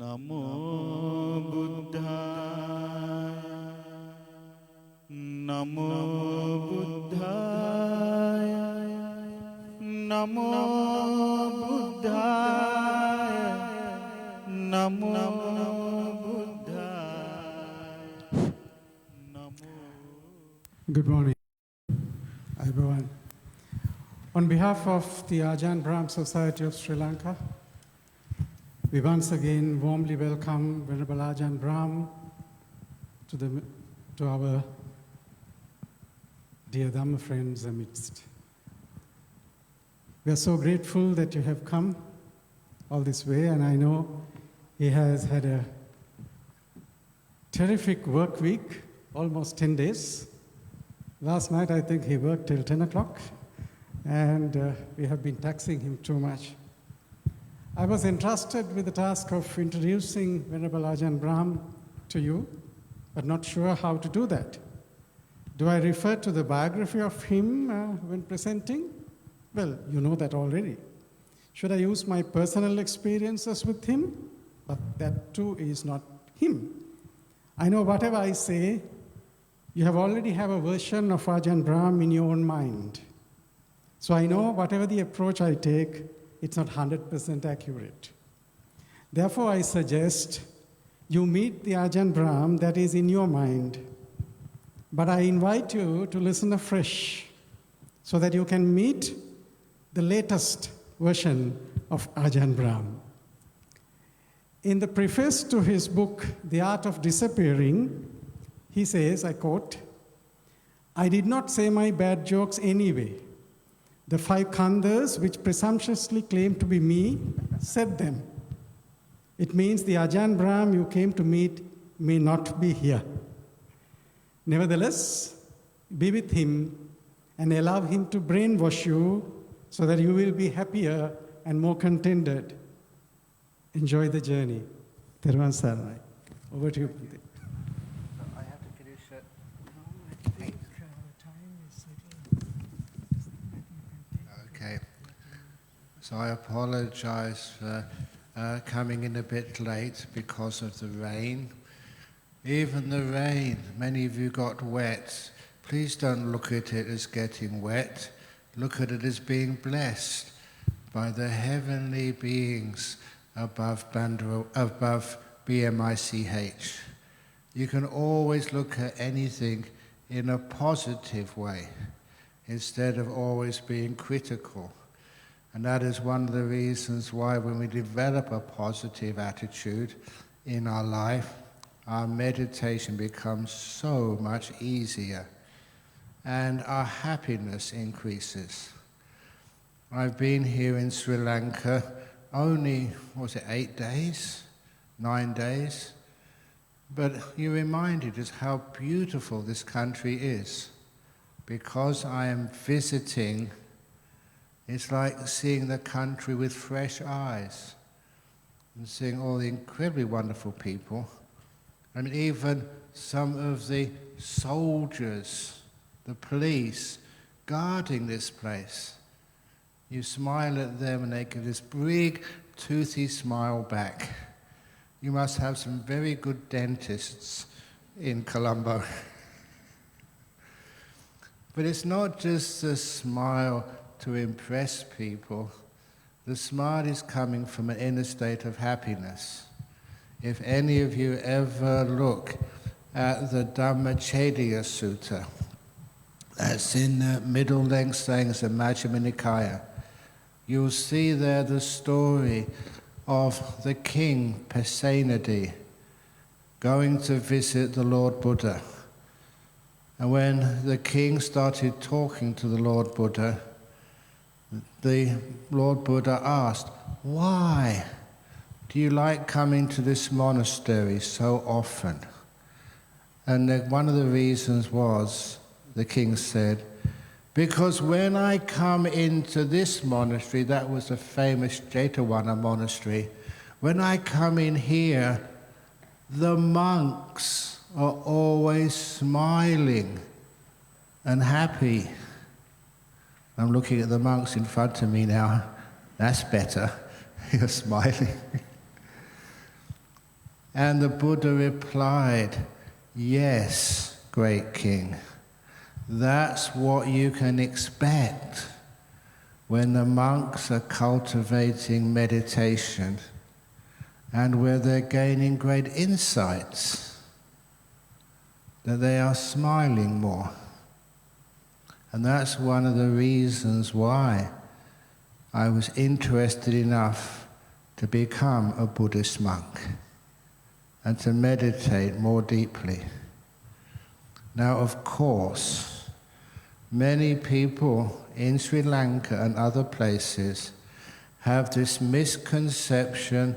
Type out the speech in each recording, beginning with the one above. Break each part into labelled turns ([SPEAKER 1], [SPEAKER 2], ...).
[SPEAKER 1] Namo Buddhaya. Namo Buddhaya. Namo Buddhaya. Namo Buddhaya. Namo.
[SPEAKER 2] Good morning, everyone. On behalf of the Ajahn Brahmavamso Society of Sri Lanka, we once again warmly welcome Venerable Ajahn Brahm to our dear Dhamma friends amidst. We are so grateful that you have come all this way, and I know he has had a terrific work week, almost 10 days. Last night I think he worked till 10 o'clock, and we have been taxing him too much. I was entrusted with the task of introducing Venerable Ajahn Brahm to you, but not sure how to do that. Do I refer to the biography of him when presenting? Well, you know that already. Should I use my personal experiences with him? But that too is not him. I know whatever I say, you already have a version of Ajahn Brahm in your own mind. So I know whatever the approach I take, it's not 100% accurate. Therefore, I suggest you meet the Ajahn Brahm that is in your mind. But I invite you to listen afresh so that you can meet the latest version of Ajahn Brahm. In the preface to his book, The Art of Disappearing, he says, I quote, "I did not say my bad jokes anyway. The 5 khandhas, which presumptuously claim to be me, said them. It means the Ajahn Brahm you came to meet may not be here. Nevertheless, be with him and allow him to brainwash you so that you will be happier and more contented. Enjoy the journey." Theruvan Saranai. Over to you, Pandit.
[SPEAKER 3] I have to finish at... Okay. So I apologize for coming in a bit late because of the rain. Even the rain, many of you got wet. Please don't look at it as getting wet. Look at it as being blessed by the heavenly beings above BMICH. You can always look at anything in a positive way instead of always being critical. And that is one of the reasons why when we develop a positive attitude in our life, our meditation becomes so much easier and our happiness increases. I've been here in Sri Lanka only, 8 days? 9 days? But you're reminded just how beautiful this country is. Because I am visiting, it's like seeing the country with fresh eyes and seeing all the incredibly wonderful people. I mean, even some of the soldiers, the police, guarding this place. You smile at them and they give this big, toothy smile back. You must have some very good dentists in Colombo. But it's not just a smile to impress people. The smile is coming from an inner state of happiness. If any of you ever look at the Dhamma Sutta, that's in the middle length sayings of Majjhima Nikaya, you'll see there the story of the king Pasenadi going to visit the Lord Buddha. And when the king started talking to the Lord Buddha asked, "Why do you like coming to this monastery so often?" And one of the reasons was, the king said, "Because when I come into this monastery," that was a famous Jetavana monastery, "when I come in here, the monks are always smiling and happy." I'm looking at the monks in front of me now. That's better. You're smiling. And the Buddha replied, yes, great king. That's what you can expect when the monks are cultivating meditation and where they're gaining great insights, that they are smiling more. And that's one of the reasons why I was interested enough to become a Buddhist monk and to meditate more deeply. Now, of course, many people in Sri Lanka and other places have this misconception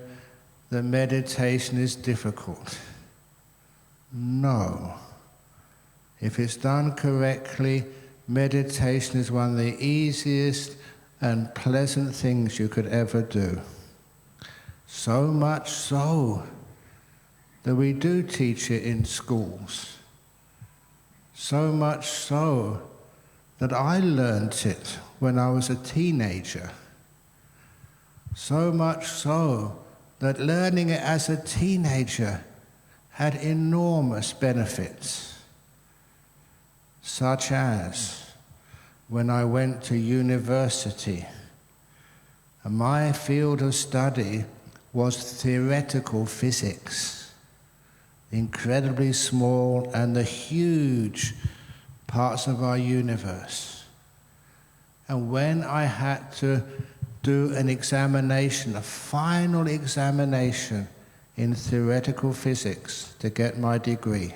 [SPEAKER 3] that meditation is difficult. No. If it's done correctly, meditation is one of the easiest and pleasant things you could ever do. So much so that we do teach it in schools. So much so that I learnt it when I was a teenager. So much so that learning it as a teenager had enormous benefits, such as when I went to university, and my field of study was theoretical physics, incredibly small and the huge parts of our universe. And when I had to do an examination, a final examination in theoretical physics to get my degree,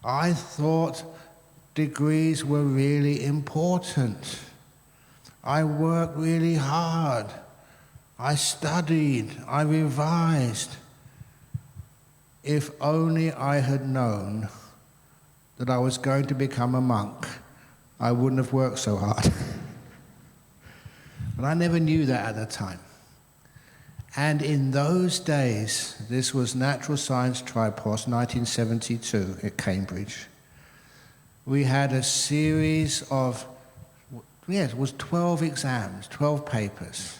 [SPEAKER 3] I thought degrees were really important. I worked really hard. I studied, I revised. If only I had known that I was going to become a monk, I wouldn't have worked so hard. But I never knew that at the time. And in those days, this was Natural Science Tripos, 1972 at Cambridge. We had a series of, it was 12 exams, 12 papers.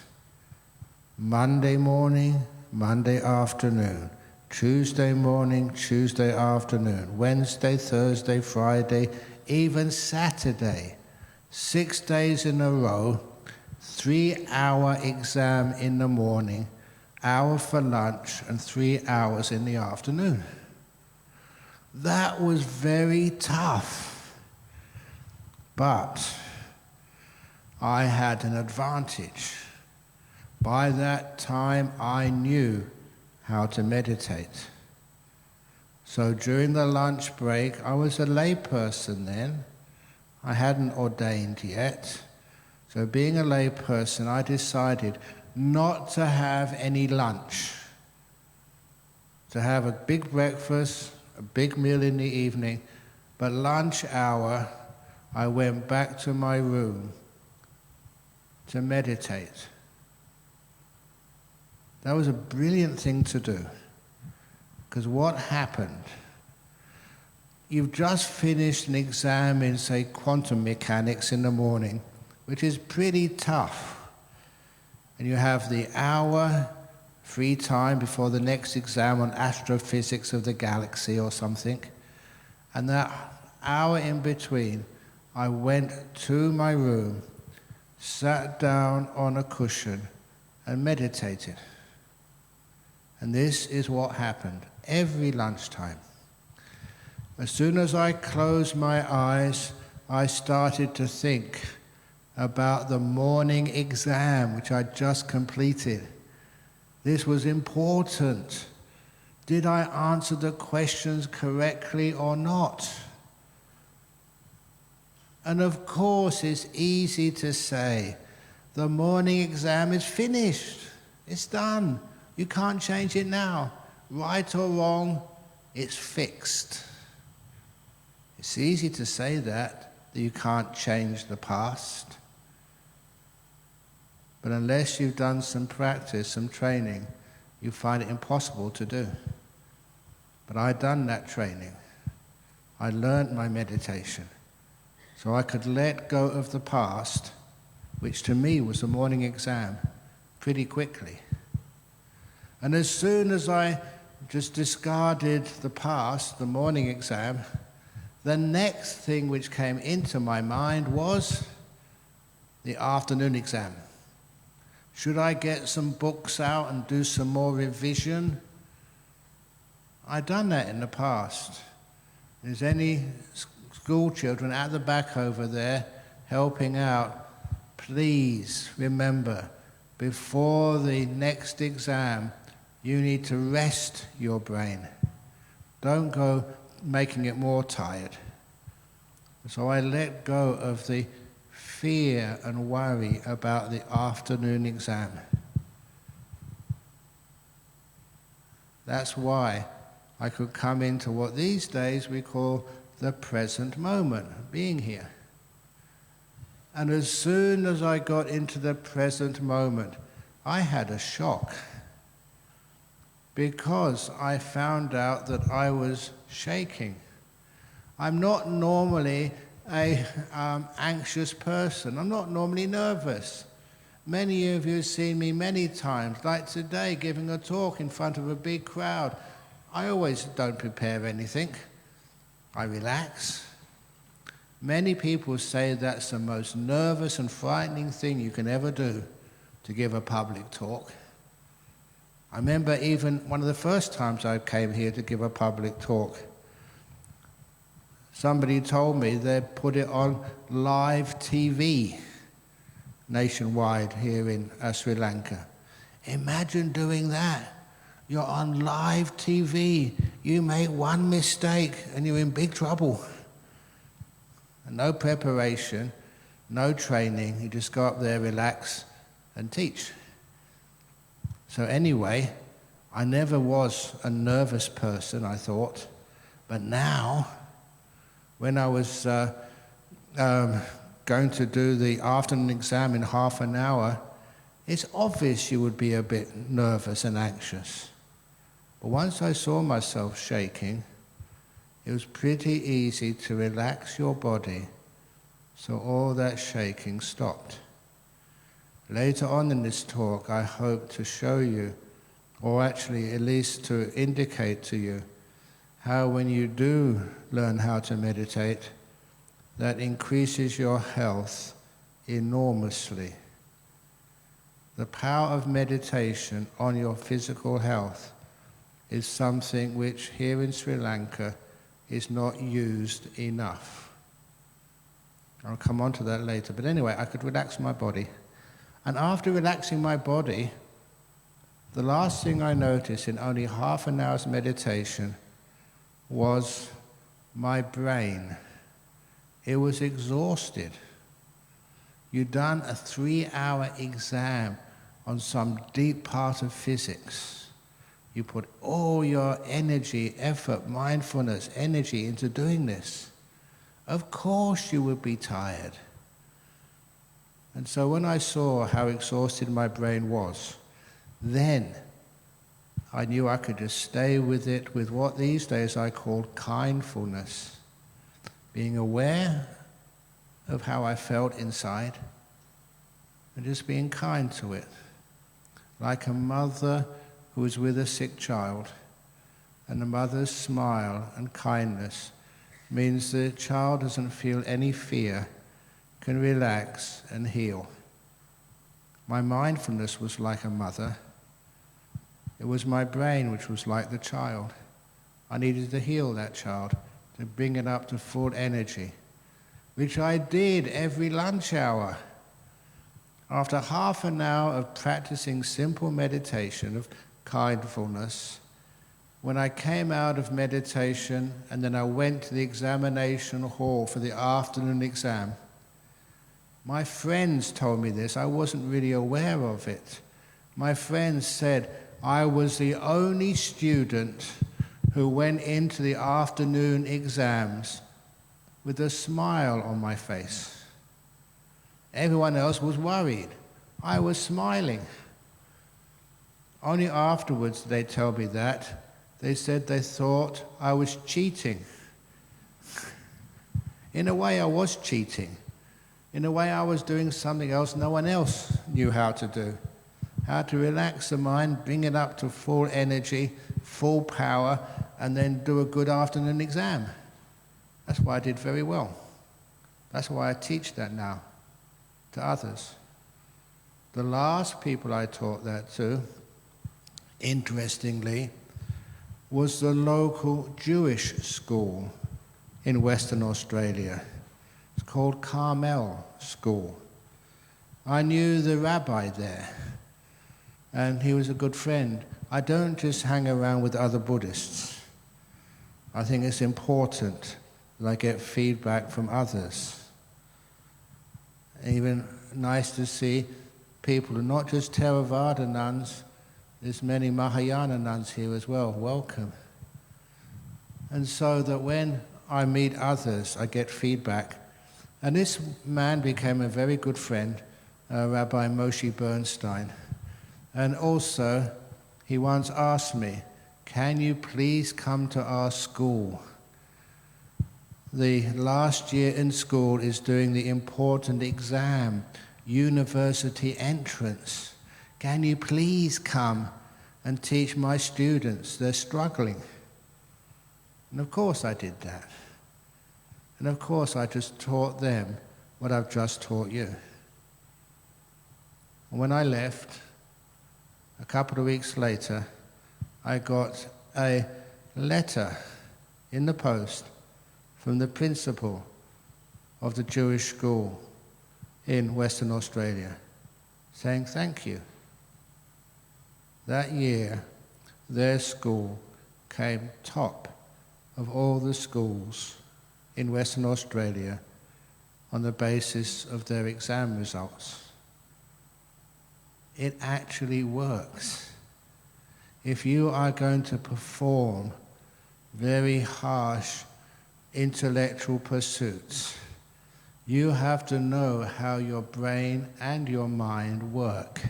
[SPEAKER 3] Monday morning, Monday afternoon. Tuesday morning, Tuesday afternoon. Wednesday, Thursday, Friday, even Saturday. 6 days in a row. 3-hour exam in the morning, hour for lunch, and 3 hours in the afternoon. That was very tough. But I had an advantage. By that time, I knew how to meditate. So during the lunch break, I was a layperson then. I hadn't ordained yet. So being a layperson, I decided not to have any lunch, to have a big breakfast, a big meal in the evening, but lunch hour, I went back to my room to meditate. That was a brilliant thing to do, because what happened? You've just finished an exam in, say, quantum mechanics in the morning, which is pretty tough. And you have the hour free time before the next exam on astrophysics of the galaxy or something. And that hour in between, I went to my room, sat down on a cushion, and meditated. And this is what happened every lunchtime. As soon as I closed my eyes, I started to think about the morning exam, which I'd just completed. This was important. Did I answer the questions correctly or not? And of course, it's easy to say, the morning exam is finished. It's done. You can't change it now. Right or wrong, it's fixed. It's easy to say that you can't change the past. But unless you've done some practice, some training, you find it impossible to do. But I'd done that training. I learned my meditation. So I could let go of the past, which to me was the morning exam, pretty quickly. And as soon as I just discarded the past, the morning exam, the next thing which came into my mind was the afternoon exam. Should I get some books out and do some more revision? I'd done that in the past. There's any school children at the back over there helping out, please remember, before the next exam, you need to rest your brain. Don't go making it more tired. So I let go of the fear and worry about the afternoon exam. That's why I could come into what these days we call the present moment, being here. And as soon as I got into the present moment, I had a shock, because I found out that I was shaking. I'm not normally an anxious person. I'm not normally nervous. Many of you have seen me many times, like today, giving a talk in front of a big crowd. I always don't prepare anything. I relax. Many people say that's the most nervous and frightening thing you can ever do, to give a public talk. I remember even one of the first times I came here to give a public talk, somebody told me they'd put it on live TV nationwide here in Sri Lanka. Imagine doing that. You're on live TV. You make one mistake and you're in big trouble. And no preparation, no training. You just go up there, relax, and teach. So anyway, I never was a nervous person, I thought. But now, when I was going to do the afternoon exam in half an hour, it's obvious you would be a bit nervous and anxious. But once I saw myself shaking, it was pretty easy to relax your body, so all that shaking stopped. Later on in this talk, I hope to show you, or actually at least to indicate to you, how when you do learn how to meditate, that increases your health enormously. The power of meditation on your physical health is something which here in Sri Lanka is not used enough. I'll come on to that later. But anyway, I could relax my body. And after relaxing my body, the last thing I noticed in only half an hour's meditation was my brain. It was exhausted. You'd done a 3-hour exam on some deep part of physics. You put all your energy, effort, mindfulness, energy into doing this. Of course you would be tired. And so when I saw how exhausted my brain was, then I knew I could just stay with it with what these days I call kindfulness. Being aware of how I felt inside and just being kind to it. Like a mother who is with a sick child, and the mother's smile and kindness means the child doesn't feel any fear, can relax and heal. My mindfulness was like a mother. It was my brain which was like the child. I needed to heal that child, to bring it up to full energy, which I did every lunch hour. After half an hour of practicing simple meditation of kindfulness, when I came out of meditation and then I went to the examination hall for the afternoon exam, my friends told me this. I wasn't really aware of it. My friends said I was the only student who went into the afternoon exams with a smile on my face. Everyone else was worried. I was smiling. Only afterwards did they tell me that. They said they thought I was cheating. In a way, I was cheating. In a way, I was doing something else no one else knew how to do. how to relax the mind, bring it up to full energy, full power, and then do a good afternoon exam. That's why I did very well. That's why I teach that now to others. The last people I taught that to, interestingly, was the local Jewish school in Western Australia. It's called Carmel School. I knew the rabbi there, and he was a good friend. I don't just hang around with other Buddhists. I think it's important that I get feedback from others. Even nice to see people, not just Theravada nuns, there's many Mahayana nuns here as well. Welcome. And so that when I meet others, I get feedback. And this man became a very good friend, Rabbi Moshe Bernstein. And also, he once asked me, can you please come to our school? The last year in school is doing the important exam, university entrance. Can you please come and teach my students? They're struggling. And of course I did that. And of course I just taught them what I've just taught you. And when I left, a couple of weeks later, I got a letter in the post from the principal of the Jewish school in Western Australia saying thank you. That year, their school came top of all the schools in Western Australia on the basis of their exam results. It actually works. If you are going to perform very harsh intellectual pursuits, you have to know how your brain and your mind work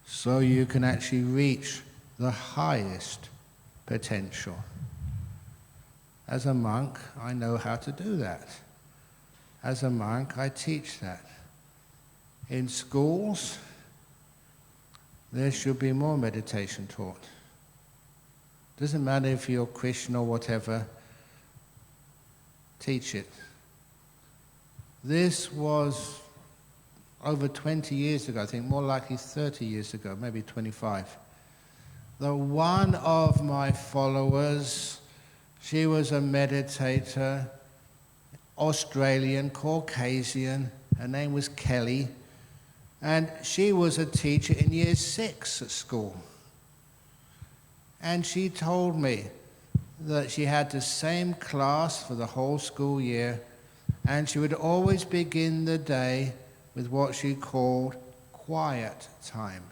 [SPEAKER 3] so you can actually reach the highest potential. As a monk, I know how to do that. As a monk, I teach that. In schools, there should be more meditation taught. Doesn't matter if you're Christian or whatever, teach it. This was over 20 years ago, I think more likely 30 years ago, maybe 25. One of my followers, she was a meditator, Australian, Caucasian, her name was Kelly, and she was a teacher in year 6 at school. And she told me that she had the same class for the whole school year, and she would always begin the day with what she called quiet time.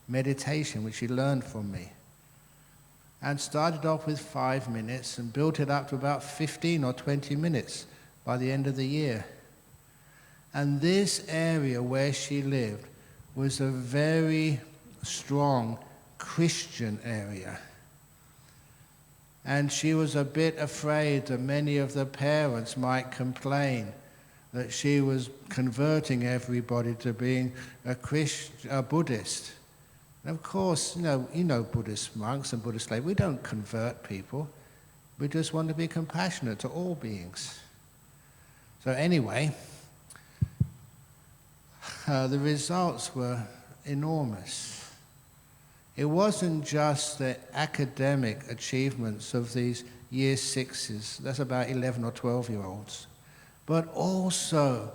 [SPEAKER 3] Meditation, which she learned from me. And started off with 5 minutes and built it up to about 15 or 20 minutes by the end of the year. And this area where she lived was a very strong Christian area. And she was a bit afraid that many of the parents might complain that she was converting everybody to being a Buddhist. And of course, you know Buddhist monks and Buddhist ladies, we don't convert people. We just want to be compassionate to all beings. So anyway, the results were enormous. It wasn't just the academic achievements of these year 6s, that's about 11 or 12-year-olds, but also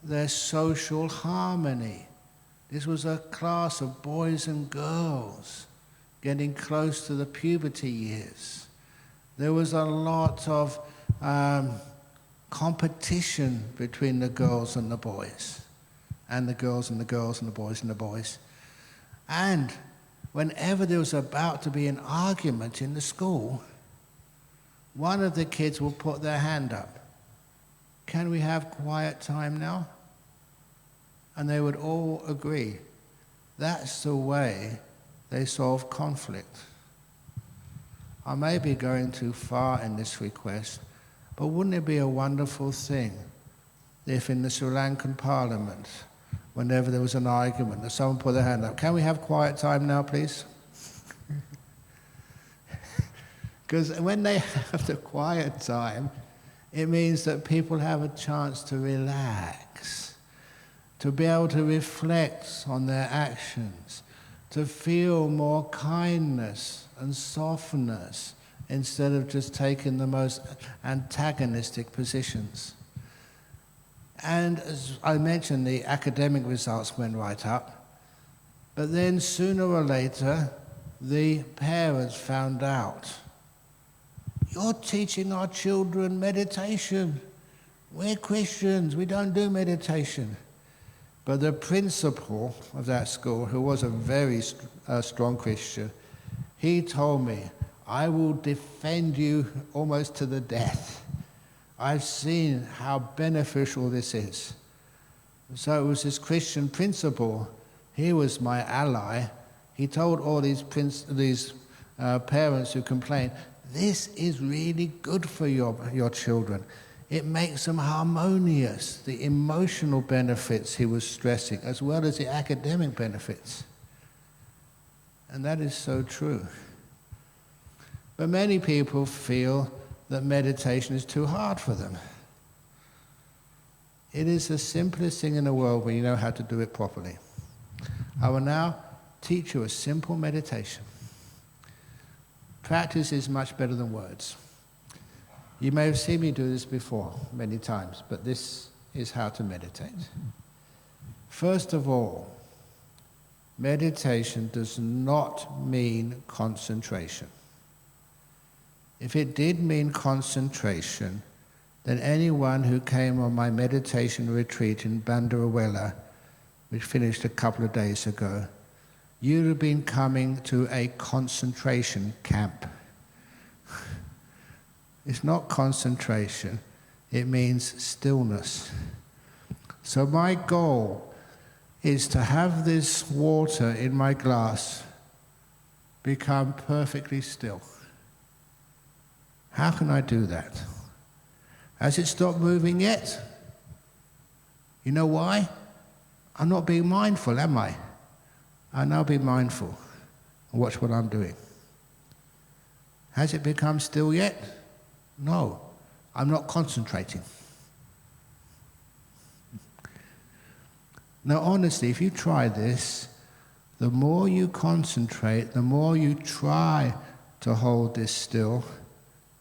[SPEAKER 3] their social harmony. This was a class of boys and girls getting close to the puberty years. There was a lot of competition between the girls and the boys, and the girls and the girls and the boys and the boys. And whenever there was about to be an argument in the school, one of the kids will put their hand up. Can we have quiet time now? And they would all agree. That's the way they solve conflict. I may be going too far in this request, but wouldn't it be a wonderful thing if in the Sri Lankan Parliament, whenever there was an argument, and someone put their hand up, can we have quiet time now, please? Because when they have the quiet time, it means that people have a chance to relax, to be able to reflect on their actions, to feel more kindness and softness instead of just taking the most antagonistic positions. And as I mentioned, the academic results went right up, but then sooner or later, the parents found out, you're teaching our children meditation. We're Christians, we don't do meditation. But the principal of that school, who was a very strong Christian, he told me, I will defend you almost to the death. I've seen how beneficial this is. So it was this Christian principal, he was my ally. He told all these parents who complained, this is really good for your children. It makes them harmonious. The emotional benefits he was stressing, as well as the academic benefits. And that is so true. But many people feel that meditation is too hard for them. It is the simplest thing in the world when you know how to do it properly. I will now teach you a simple meditation. Practice is much better than words. You may have seen me do this before many times, but this is how to meditate. First of all, meditation does not mean concentration. If it did mean concentration, then anyone who came on my meditation retreat in Bandarawela, which finished a couple of days ago, you'd have been coming to a concentration camp. It's not concentration, it means stillness. So my goal is to have this water in my glass become perfectly still. How can I do that? Has it stopped moving yet? You know why? I'm not being mindful, am I? I now be mindful and watch what I'm doing. Has it become still yet? No, I'm not concentrating. Now honestly, if you try this, the more you concentrate, the more you try to hold this still,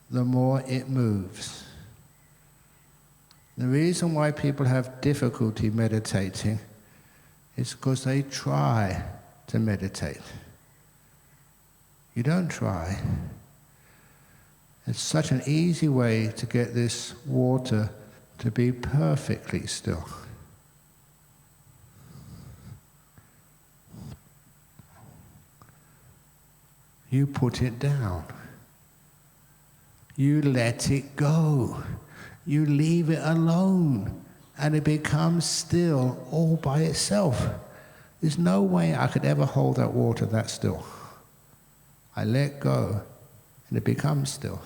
[SPEAKER 3] the more it moves. The reason why people have difficulty meditating is because they try to meditate. You don't try. It's such an easy way to get this water to be perfectly still. You put it down. You let it go. You leave it alone, and it becomes still all by itself. There's no way I could ever hold that water that still. I let go, and it becomes still.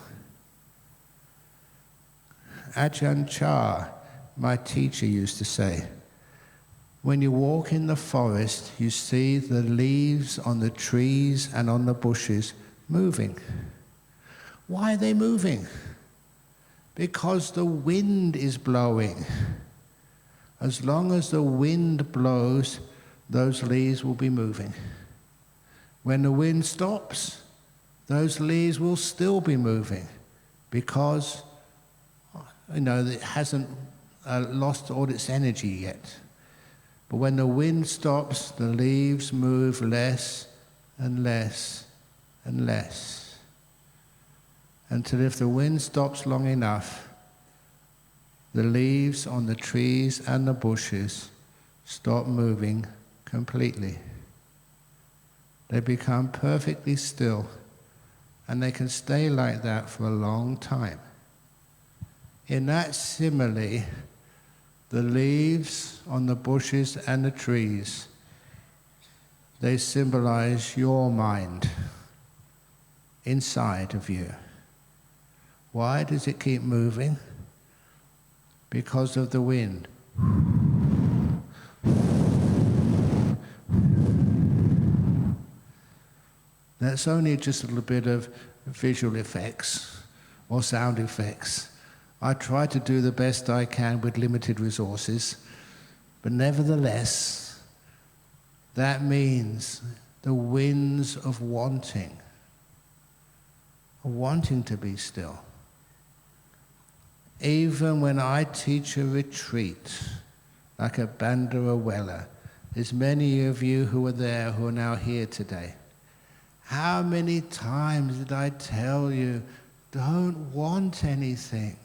[SPEAKER 3] Ajahn Chah, my teacher, used to say, when you walk in the forest, you see the leaves on the trees and on the bushes moving. Why are they moving? Because the wind is blowing. As long as the wind blows, those leaves will be moving. When the wind stops, those leaves will still be moving because, it hasn't lost all its energy yet. But when the wind stops, the leaves move less and less and less. Until if the wind stops long enough, the leaves on the trees and the bushes stop moving completely. They become perfectly still, and they can stay like that for a long time. In that simile, the leaves on the bushes and the trees, they symbolize your mind inside of you. Why does it keep moving? Because of the wind. That's only just a little bit of visual effects or sound effects. I try to do the best I can with limited resources, but nevertheless, that means the winds of wanting to be still. Even when I teach a retreat, like a Bandara, there's many of you who are there who are now here today. How many times did I tell you, don't want anything.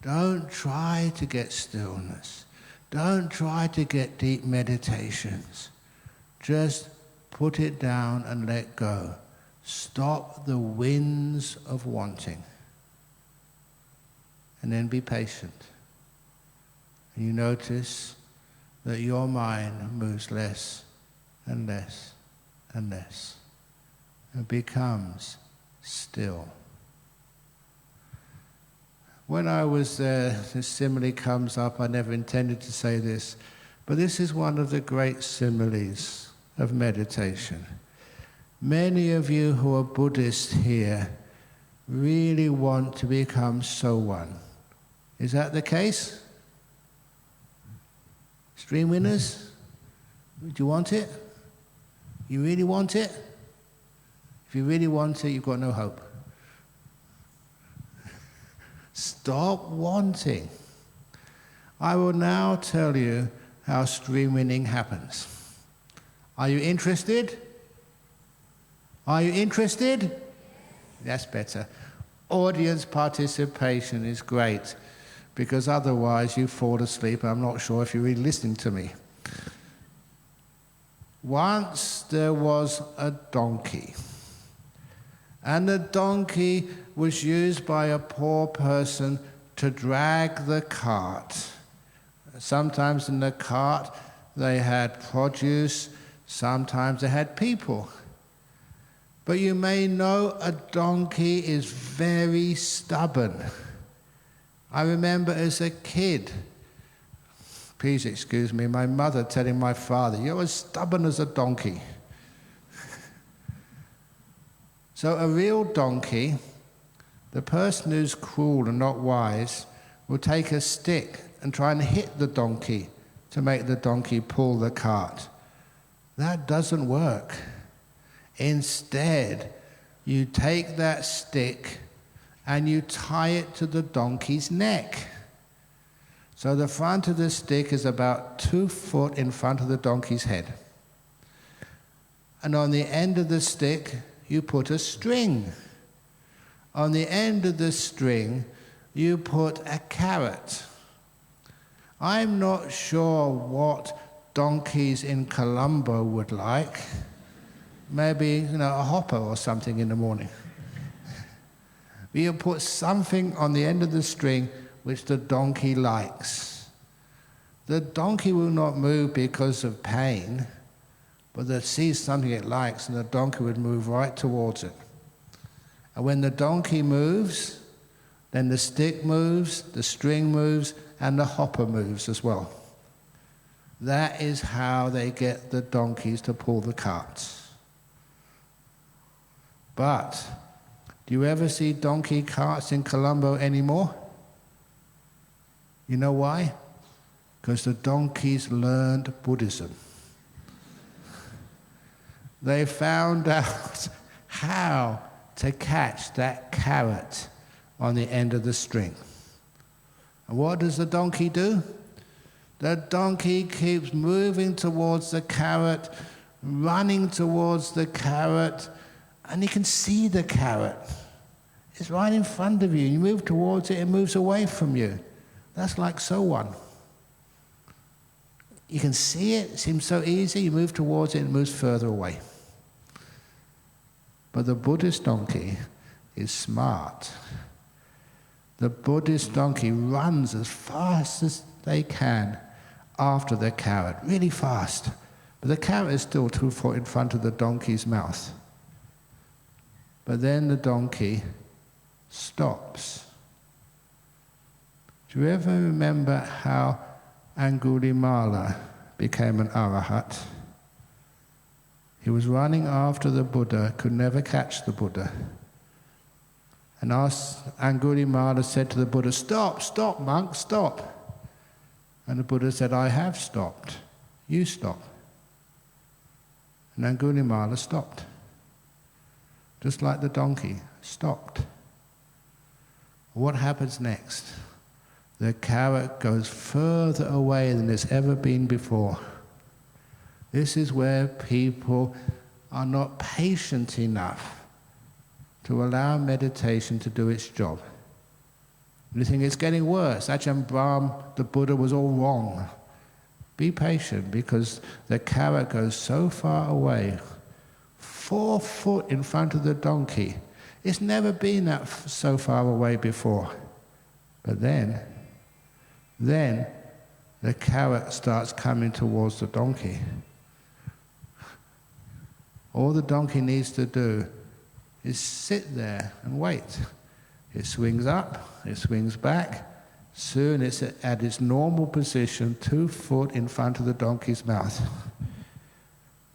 [SPEAKER 3] Don't try to get stillness. Don't try to get deep meditations. Just put it down and let go. Stop the winds of wanting. And then be patient. And you notice that your mind moves less and less and less and becomes still. When I was there, this simile comes up. I never intended to say this, but this is one of the great similes of meditation. Many of you who are Buddhists here really want to become so one. Is that the case? Stream winners? Do you want it? You really want it? If you really want it, you've got no hope. Stop wanting. I will now tell you how stream winning happens. Are you interested? Are you interested? That's better. Audience participation is great, because otherwise you fall asleep. I'm not sure if you're really listening to me. Once there was a donkey, and the donkey was used by a poor person to drag the cart. Sometimes in the cart they had produce, sometimes they had people. But you may know a donkey is very stubborn. I remember as a kid, please excuse me, my mother telling my father, "You're as stubborn as a donkey." So a real donkey, the person who's cruel and not wise, will take a stick and try and hit the donkey to make the donkey pull the cart. That doesn't work. Instead, you take that stick and you tie it to the donkey's neck. So the front of the stick is about 2 foot in front of the donkey's head. And on the end of the stick, you put a string. On the end of the string, you put a carrot. I'm not sure what donkeys in Colombo would like. Maybe, a hopper or something in the morning. You put something on the end of the string which the donkey likes. The donkey will not move because of pain, but it sees something it likes, and the donkey would move right towards it. And when the donkey moves, then the stick moves, the string moves, and the hopper moves as well. That is how they get the donkeys to pull the carts. But do you ever see donkey carts in Colombo anymore? You know why? Because the donkeys learned Buddhism. They found out how to catch that carrot on the end of the string. And what does the donkey do? The donkey keeps moving towards the carrot, running towards the carrot, and you can see the carrot. It's right in front of you. You move towards it, it moves away from you. That's like so one. You can see it seems so easy. You move towards it, it moves further away. But the Buddhist donkey is smart. The Buddhist donkey runs as fast as they can after the carrot, really fast. But the carrot is still 2 foot in front of the donkey's mouth. But then the donkey stops. Do you ever remember how Angulimala became an arahat? He was running after the Buddha, could never catch the Buddha. And Angulimala said to the Buddha, "Stop, stop, monk, stop." And the Buddha said, "I have stopped. You stop." And Angulimala stopped. Just like the donkey stopped. What happens next? The carrot goes further away than it's ever been before. This is where people are not patient enough to allow meditation to do its job. You think it's getting worse. Ajahn Brahm, the Buddha, was all wrong. Be patient, because the carrot goes so far away, 4 foot in front of the donkey. It's never been so far away before. But then the carrot starts coming towards the donkey. All the donkey needs to do is sit there and wait. It swings up, it swings back. Soon it's at its normal position, 2 foot in front of the donkey's mouth.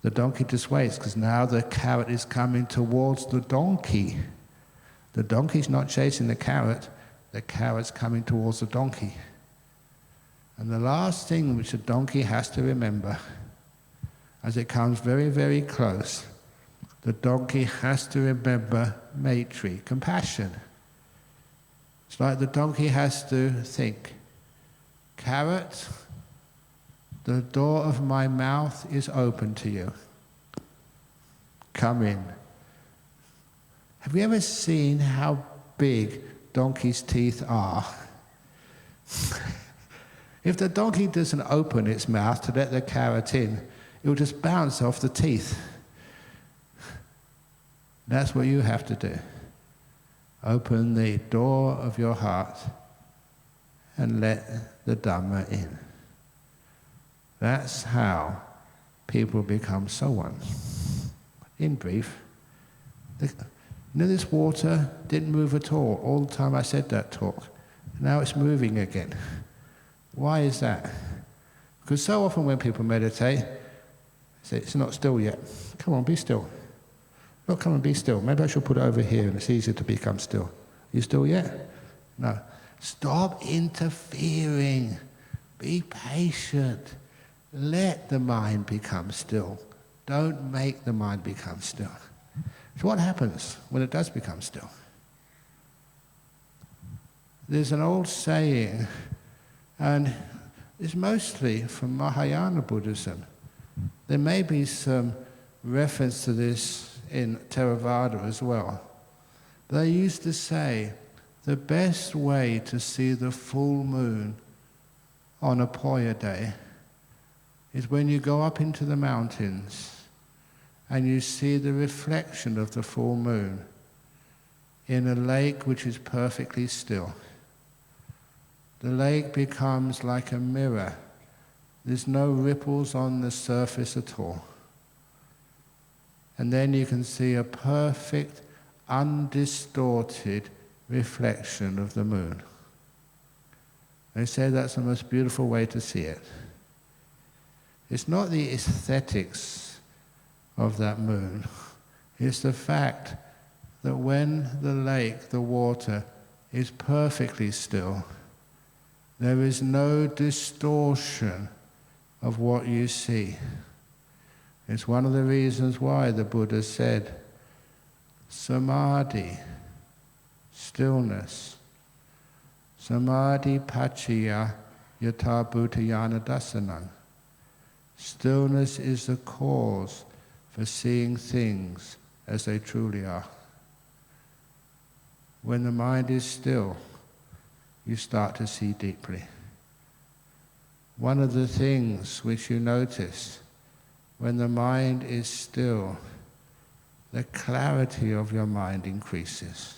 [SPEAKER 3] The donkey just waits, because now the carrot is coming towards the donkey. The donkey's not chasing the carrot's coming towards the donkey. And the last thing which the donkey has to remember, as it comes very, very close, the donkey has to remember Maitri, compassion. It's like the donkey has to think, "Carrot, the door of my mouth is open to you. Come in." Have you ever seen how big donkey's teeth are? If the donkey doesn't open its mouth to let the carrot in, it will just bounce off the teeth. That's what you have to do. Open the door of your heart and let the Dhamma in. That's how people become so one. In brief, this water didn't move at all the time I said that talk. Now it's moving again. Why is that? Because so often when people meditate, they say, "It's not still yet." Come on, be still. Look, come and be still. Maybe I should put it over here and it's easier to become still. You still yet? No. Stop interfering. Be patient. Let the mind become still. Don't make the mind become still. So what happens when it does become still? There's an old saying, and it's mostly from Mahayana Buddhism. There may be some reference to this in Theravada as well. They used to say, the best way to see the full moon on a Poya day is when you go up into the mountains and you see the reflection of the full moon in a lake which is perfectly still. The lake becomes like a mirror. There's no ripples on the surface at all. And then you can see a perfect, undistorted reflection of the moon. They say that's the most beautiful way to see it. It's not the aesthetics of that moon. It's the fact that when the lake, the water, is perfectly still, there is no distortion of what you see. It's one of the reasons why the Buddha said, samadhi, stillness, samadhi pachaya yatha bhutayana dasanam. Stillness is the cause for seeing things as they truly are. When the mind is still, you start to see deeply. One of the things which you notice when the mind is still, the clarity of your mind increases.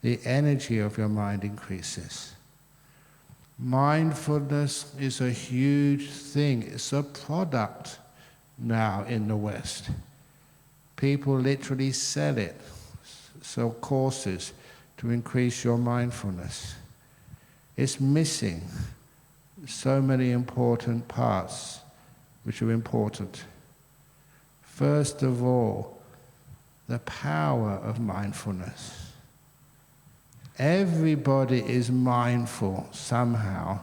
[SPEAKER 3] The energy of your mind increases. Mindfulness is a huge thing. It's a product now in the West. People literally sell it, sell courses to increase your mindfulness. It's missing so many important parts which are important. first of all, the power of mindfulness. Everybody is mindful somehow.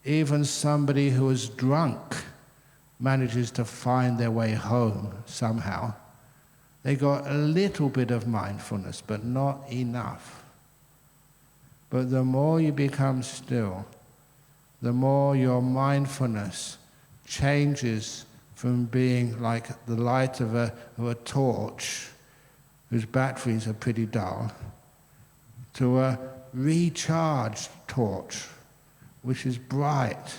[SPEAKER 3] Even somebody who is drunk manages to find their way home somehow. They got a little bit of mindfulness, but not enough. But the more you become still, the more your mindfulness changes from being like the light of a torch, whose batteries are pretty dull, to a recharged torch, which is bright,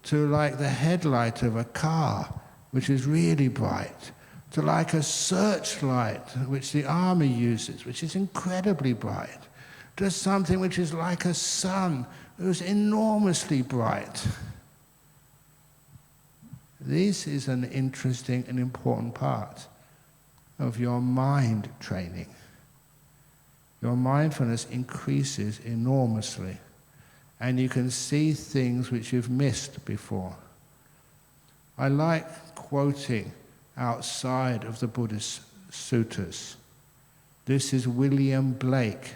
[SPEAKER 3] to like the headlight of a car, which is really bright, to like a searchlight, which the army uses, which is incredibly bright, to something which is like a sun, who's enormously bright. This is an interesting and important part of your mind training. Your mindfulness increases enormously, and you can see things which you've missed before. I like quoting outside of the Buddhist suttas. This is William Blake,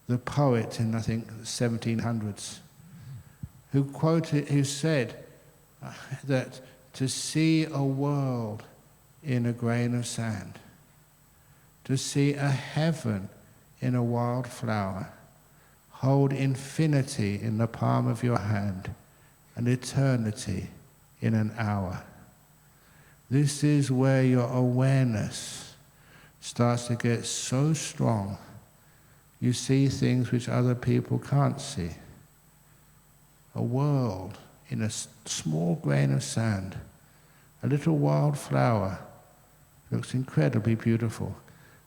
[SPEAKER 3] the poet in, I think, the 1700s, who said that to see a world in a grain of sand, to see a heaven in a wild flower, hold infinity in the palm of your hand and eternity in an hour. This is where your awareness starts to get so strong, you see things which other people can't see. A world in a small grain of sand, a little wild flower, looks incredibly beautiful.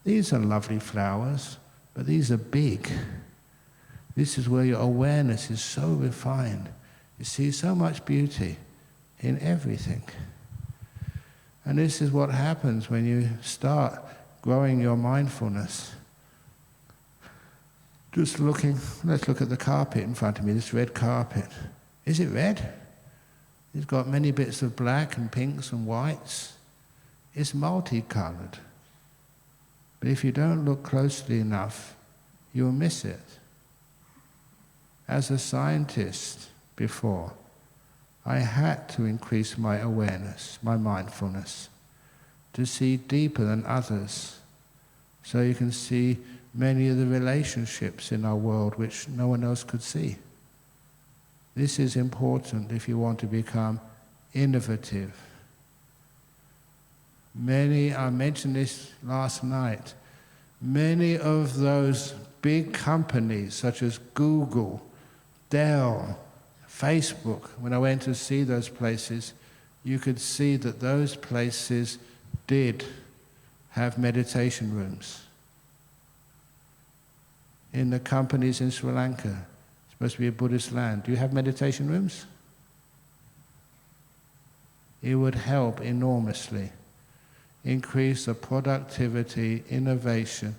[SPEAKER 3] These are lovely flowers, but these are big. This is where your awareness is so refined. You see so much beauty in everything. And this is what happens when you start growing your mindfulness. Just looking, let's look at the carpet in front of me, this red carpet. Is it red? It's got many bits of black and pinks and whites. It's multicolored. But if you don't look closely enough, you'll miss it. As a scientist before, I had to increase my awareness, my mindfulness, to see deeper than others, so you can see many of the relationships in our world which no one else could see. This is important if you want to become innovative. I mentioned this last night, many of those big companies such as Google, Dell, Facebook, when I went to see those places, you could see that those places did have meditation rooms. In the companies in Sri Lanka, it's supposed to be a Buddhist land, do you have meditation rooms? It would help enormously increase the productivity, innovation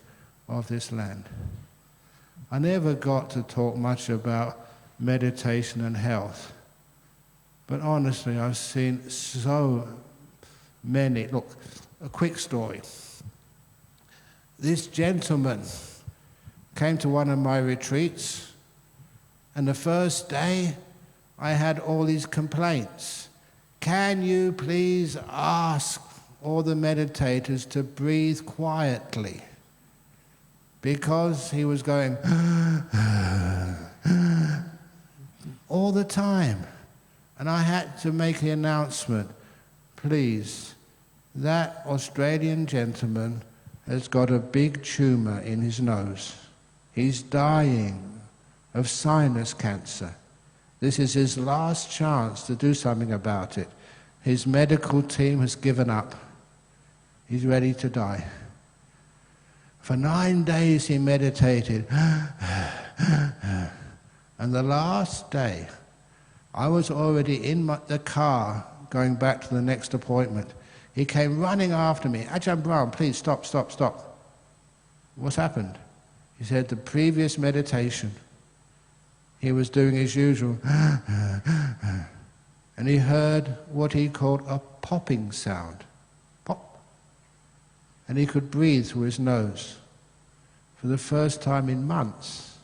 [SPEAKER 3] of this land. I never got to talk much about meditation and health, but honestly I've seen so many. Look, a quick story. This gentleman came to one of my retreats, and the first day I had all these complaints. Can you please ask all the meditators to breathe quietly? Because he was going all the time. And I had to make the announcement, please, that Australian gentleman has got a big tumour in his nose. He's dying of sinus cancer. This is his last chance to do something about it. His medical team has given up. He's ready to die. For 9 days he meditated. And the last day, I was already in the car going back to the next appointment. He came running after me. Ajahn Brahm, please stop, stop, stop. What's happened? He said the previous meditation, he was doing his usual, and he heard what he called a popping sound. and he could breathe through his nose for the first time in months.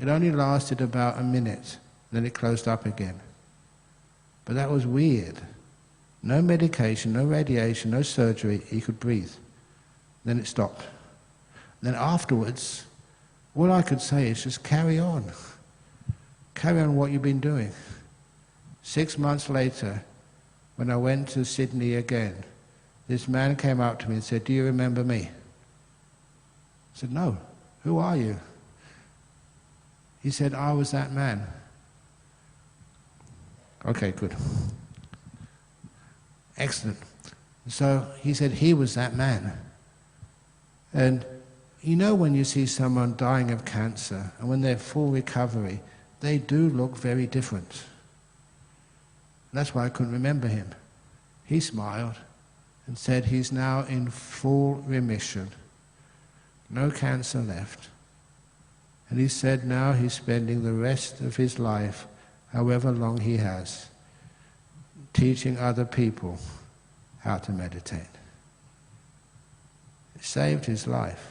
[SPEAKER 3] It only lasted about a minute, then it closed up again. But that was weird. No medication, no radiation, no surgery, he could breathe. Then it stopped. Then afterwards, all I could say is just carry on. Carry on what you've been doing. 6 months later, when I went to Sydney again, this man came up to me and said, "Do you remember me?" I said, "No. Who are you?" He said, "I was that man." Okay, good. Excellent. So he said he was that man. And you know when you see someone dying of cancer and when they're full recovery, they do look very different. That's why I couldn't remember him. He smiled and said he's now in full remission. No cancer left. And he said now he's spending the rest of his life, however long he has, teaching other people how to meditate. It saved his life.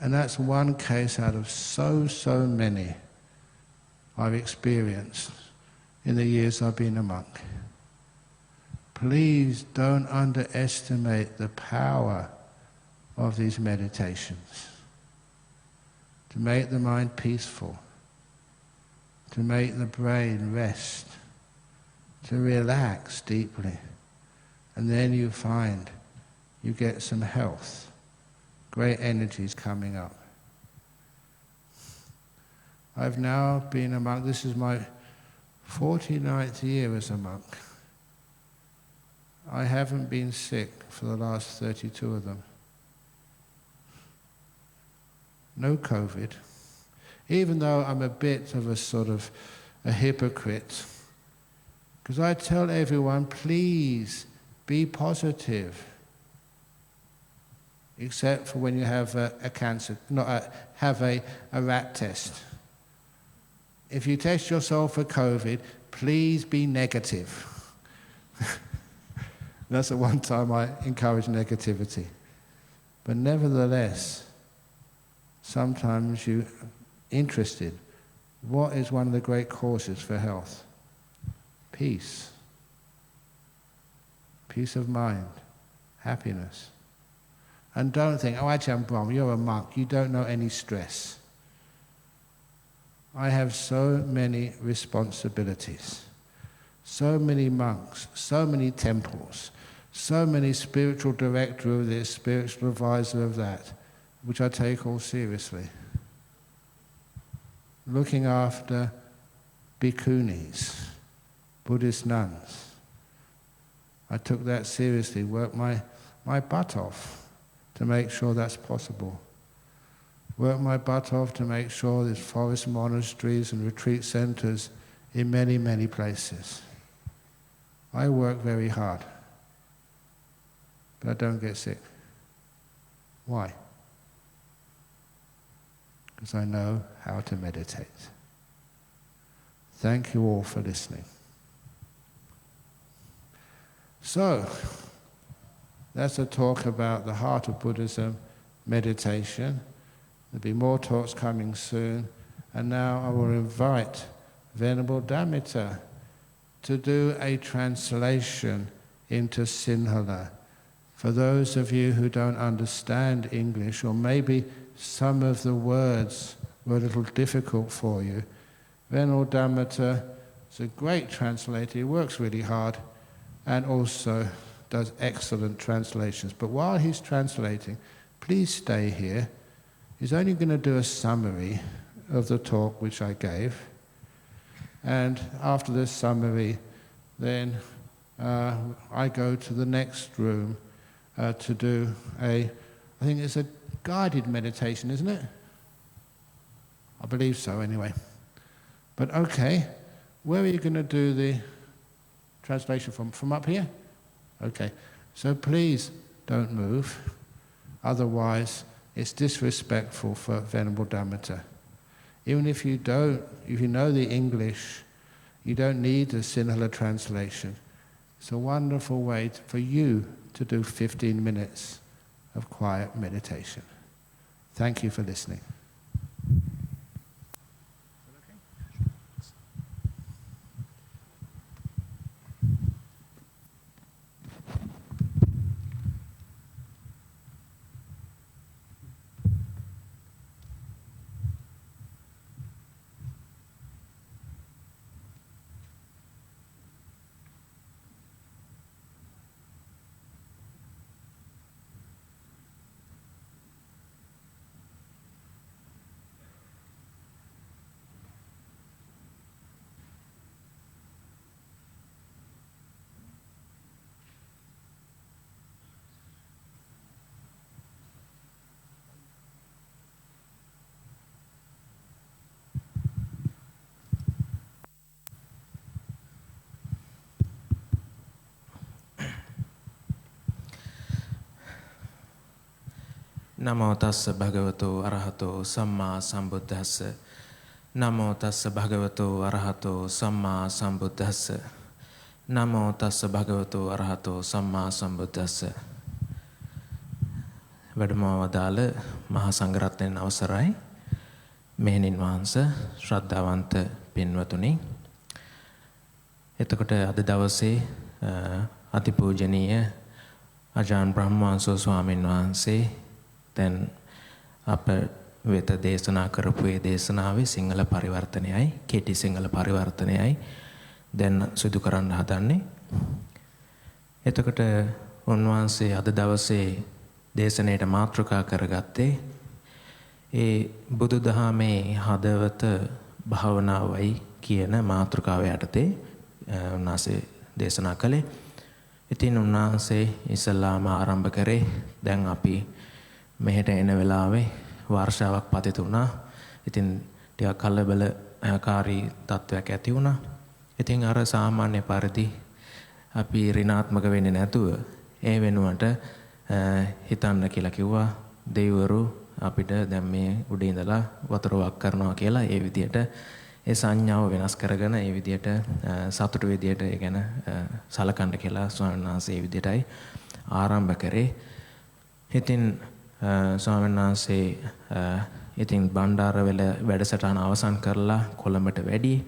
[SPEAKER 3] And that's one case out of so many I've experienced in the years I've been a monk. Please don't underestimate the power of these meditations. To make the mind peaceful, to make the brain rest, to relax deeply, and then you find you get some health, great energies coming up. I've now been a monk, this is my 49th year as a monk. I haven't been sick for the last 32 of them. No COVID. Even though I'm a bit of a sort of a hypocrite, because I tell everyone, please be positive. Except for when you have a cancer, have a rat test. If you test yourself for COVID, please be negative. That's the one time I encourage negativity. But nevertheless, sometimes you're interested. What is one of the great causes for health? Peace. Peace of mind. Happiness. And don't think, oh, Ajahn Brahm, you're a monk, you don't know any stress. I have so many responsibilities. So many monks, so many temples, so many spiritual director of this, spiritual advisor of that, which I take all seriously. Looking after bhikkhunis, Buddhist nuns. I took that seriously, worked my butt off to make sure that's possible. Worked my butt off to make sure there's forest monasteries and retreat centers in many, many places. I work very hard, but I don't get sick. Why? Because I know how to meditate. Thank you all for listening. So, that's a talk about the heart of Buddhism, meditation. There'll be more talks coming soon. And now I will invite Venerable Dhamma to do a translation into Sinhala. For those of you who don't understand English, or maybe some of the words were a little difficult for you, Venerable Dhamma is a great translator. He works really hard and also does excellent translations. But while he's translating, please stay here. He's only going to do a summary of the talk which I gave. And after this summary, then I go to the next room to do I think it's a guided meditation, isn't it? I believe so, anyway. But okay, where are you going to do the translation from? From up here? Okay, so please don't move. Otherwise, it's disrespectful for Venerable Dhamma. Even if you know the English, you don't need a Sinhala translation. It's a wonderful way for you to do 15 minutes of quiet meditation. Thank you for listening.
[SPEAKER 4] Namo tassa bhagavato arahato samma sambuddhassa. Namo tassa bhagavato arahato samma sambuddhassa. Namo tassa bhagavato arahato samma sambuddhassa. වැඩමවදාළ මහා සංඝරත්නයන් අවසරයි. මෙහෙණින් වහන්සේ ශ්‍රද්ධාවන්ත පින්වතුනි. එතකොට අද දවසේ අතිපූජනීය Ajahn Brahmavamso ස්වාමීන් වහන්සේ දැන් අප වෙත දේශනා කරපු ඒ දේශනාවේ සිංහල පරිවර්තනයයි කෙටි සිංහල පරිවර්තනයයි දැන් සිදු කරන්න හදන්නේ. එතකොට උන්වහන්සේ අද දවසේ දේශනයට මාතෘකා කරගත්තේ ඒ බුදුදහමේ හදවත භාවනාවයි කියන මාතෘකාව යටතේ උන්වහන්සේ දේශනා කළේ. ඉතින් උන්වහන්සේ ඉස්සල්ලාම ආරම්භ කරේ දැන් අපි මෙහෙට එන වෙලාවේ වර්ෂාවක් පතිත වුණා. ඉතින් ටිකක් කලබලකාරී තත්ත්වයක් ඇති වුණා. ඉතින් අර සාමාන්‍ය පරිදි අපි ඍණාත්මක වෙන්නේ නැතුව ඒ වෙනුවට හිතන්න කියලා කිව්වා. දෙවිවරු අපිට දැන් මේ උඩ ඉඳලා වතුර වක් කරනවා කියලා ඒ විදියට ඒ සංඥාව වෙනස් කරගෙන ඒ විදියට සතුටු විදියට ඒ ගැන සලකන්න කියලා ස්වාමීන් වහන්සේ ඒ විදියටයි ආරම්භ කරේ. ඉතින් ස්වාමීන් වහන්සේ ඉතින් බණ්ඩාරවල වැඩසටහන අවසන් කරලා කොළඹට වැඩි.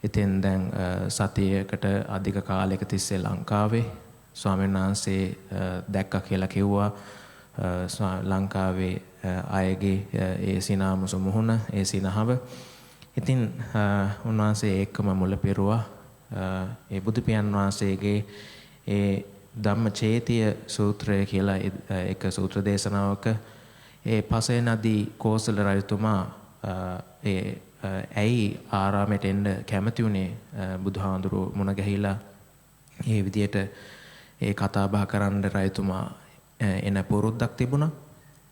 [SPEAKER 4] ඉතින් දැන් සතියකට අධික කාලයක තිස්සේ ලංකාවේ ස්වාමීන් වහන්සේ දැක්කා කියලා කිව්වා. ලංකාවේ අයගේ ඒ සිනාමුසු මුහුණ ඒ සිනහව. ඉතින් උන්වහන්සේ ඒකම මුල පෙරුවා. ඒ බුදු පියාණන් වහන්සේගේ ඒ ධම්මචේතිය සූත්‍රය කියලා එක සූත්‍ර දේශනාවක ඒ පසේ නදී කෝසල රජතුමා ඇයි ආරාමයට එන්න කැමති වුණේ බුදුහාඳුරු මුණ ගැහිලා ඒ විදියට ඒ කතා බහ කරන්න රජතුමා එන පුරුද්දක් තිබුණා.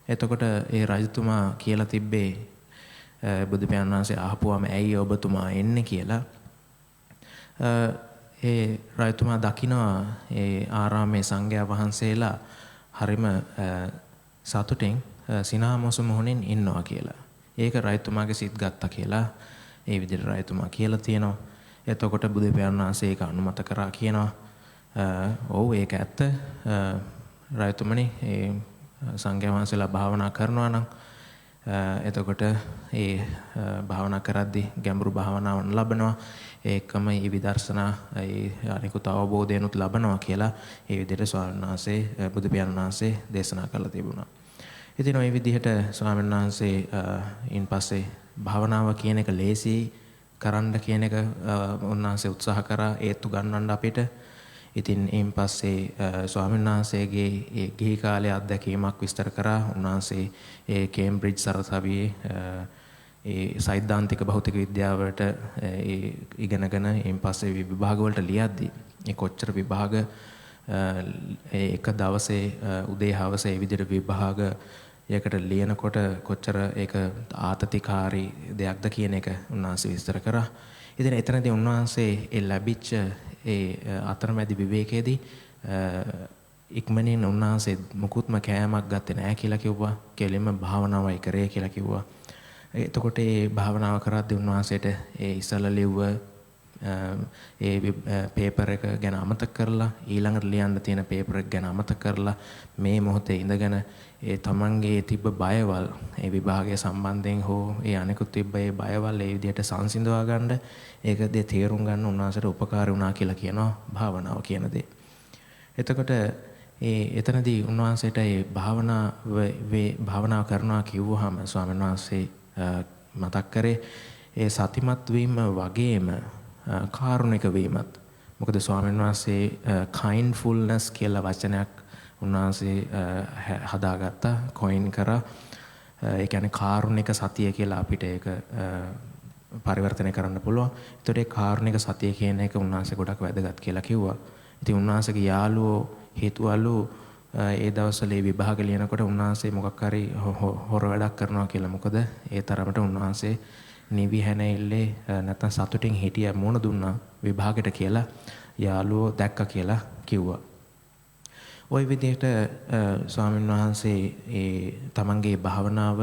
[SPEAKER 4] එතකොට ඒ රජතුමා කියලා තිබ්බේ බුදු පියාණන් වහන්සේ අහපුවාම ඇයි ඔබතුමා එන්නේ කියලා. ඒ රජතුමා දකිනවා ඒ ආරාමේ සංඝයා වහන්සේලා හරිම සතුටින් සිනාමොසු මොහොනින් ඉන්නවා කියලා. ඒක රජතුමාගේ සිත් ගත්තා කියලා ඒ විදිහට රජතුමා කියලා තියෙනවා. එතකොට බුදු පියාණන් වහන්සේ ඒක අනුමත කරා කියනවා. ඔව් ඒක ඇත්ත. රජතුමනි ඒ සංඝයා වහන්සේලා භාවනා කරනවා නම් එතකොට ඒ භාවනා කරද්දී ගැඹුරු භාවනාවන් ලබනවා. ඒකම මේ විදර්ශනා ඒ අනිකුත් අවබෝධයනුත් ලබනවා කියලා ඒ විදිහට ස්වාමීන් වහන්සේ බුදු පියාණන් වහන්සේ දේශනා කළා තිබුණා. ඉතින් ওই විදිහට ස්වාමීන් වහන්සේ ඉන් පස්සේ භාවනාව කියන එක ලේසි කරන්න කියන එක උන්වහන්සේ උත්සාහ කරා ඒත්තු ගන්නන්න අපිට. ඉතින් ඊන් පස්සේ ස්වාමීන් වහන්සේගේ ඒ ගිහි කාලයේ අත්දැකීමක් විස්තර කරා. උන්වහන්සේ ඒ කේම්බ්‍රිජ් සරසවියේ ඒ සෛද්ධාන්තික භෞතික විද්‍යාවට ඒ ඉගෙනගෙන ඊන් පස්සේ විභාග වලට ලියද්දී ඒ කොච්චර විභාග එක දවසේ උදේ හවස ඒ විදිහට විභාග යකට ලියනකොට කොච්චර ඒක ආතතිකාරී දෙයක්ද කියන එක උන්වහන්සේ විස්තර කරා. ඉතින් එතනදී උන්වහන්සේ ඒ ලැබිච්ච ඒ අතරමැදි විවේකයේදී ඉක්මනින් උන්වහන්සේ මුකුත්ම කෑමක් ගත්තේ නැහැ කියලා කිව්වා. කෙලින්ම භාවනාවයි කරේ කියලා කිව්වා. එතකොට ඒ භාවනාව කරද්දී උන්වහන්සේට ඒ ඉස්සල ලිව්ව ඒ පේපර් එක ගැන අමතක කරලා ඊළඟට ලියන්න තියෙන පේපර් එක ගැන අමතක කරලා මේ මොහොතේ ඉඳගෙන ඒ තමන්ගේ තිබ්බ බයවල් ඒ විභාගය සම්බන්ධයෙන් හෝ ඒ අනිකුත් තිබ්බ ඒ බයවල් ඒ විදිහට සංසිඳවා ගන්න ඒක දේ තේරුම් ගන්න උන්වහන්සේට උපකාර වුණා කියලා කියනවා භාවනාව කියන දේ. එතකොට එතනදී උන්වහන්සේට මේ භාවනාව කරනවා කිව්වහම ස්වාමීන් වහන්සේ මතක් කරේ ඒ සතිමත් වීම වගේම කාරුණික වීමත්. මොකද ස්වාමීන් වහන්සේ kindfulness කියලා වචනයක් උන්වහන්සේ හදාගත්තා, coin කරා. ඒ කියන්නේ කාරුණික සතිය කියලා අපිට ඒක පරිවර්තනය කරන්න පුළුවන්. ඒතකොට ඒ කාරුණික සතිය කියන එක උන්වහන්සේ ගොඩක් වැදගත් කියලා කිව්වා. ඉතින් උන්වහන්සේගේ යාළුවෝ හේතුවලු ඒ දවස්වල මේ විභාග ලියනකොට උන්වහන්සේ මොකක් හරි හොර වැඩක් කරනවා කියලා. මොකද ඒ තරමට උන්වහන්සේ නිවි හැනෙල්ලේ නැත්තම් සතුටින් හිටිය මොන දුන්නා විභාගෙට කියලා යාළුවෝ දැක්ක කියලා කිව්වා. ওই විදිහට ස්වාමීන් වහන්සේ තමන්ගේ භාවනාව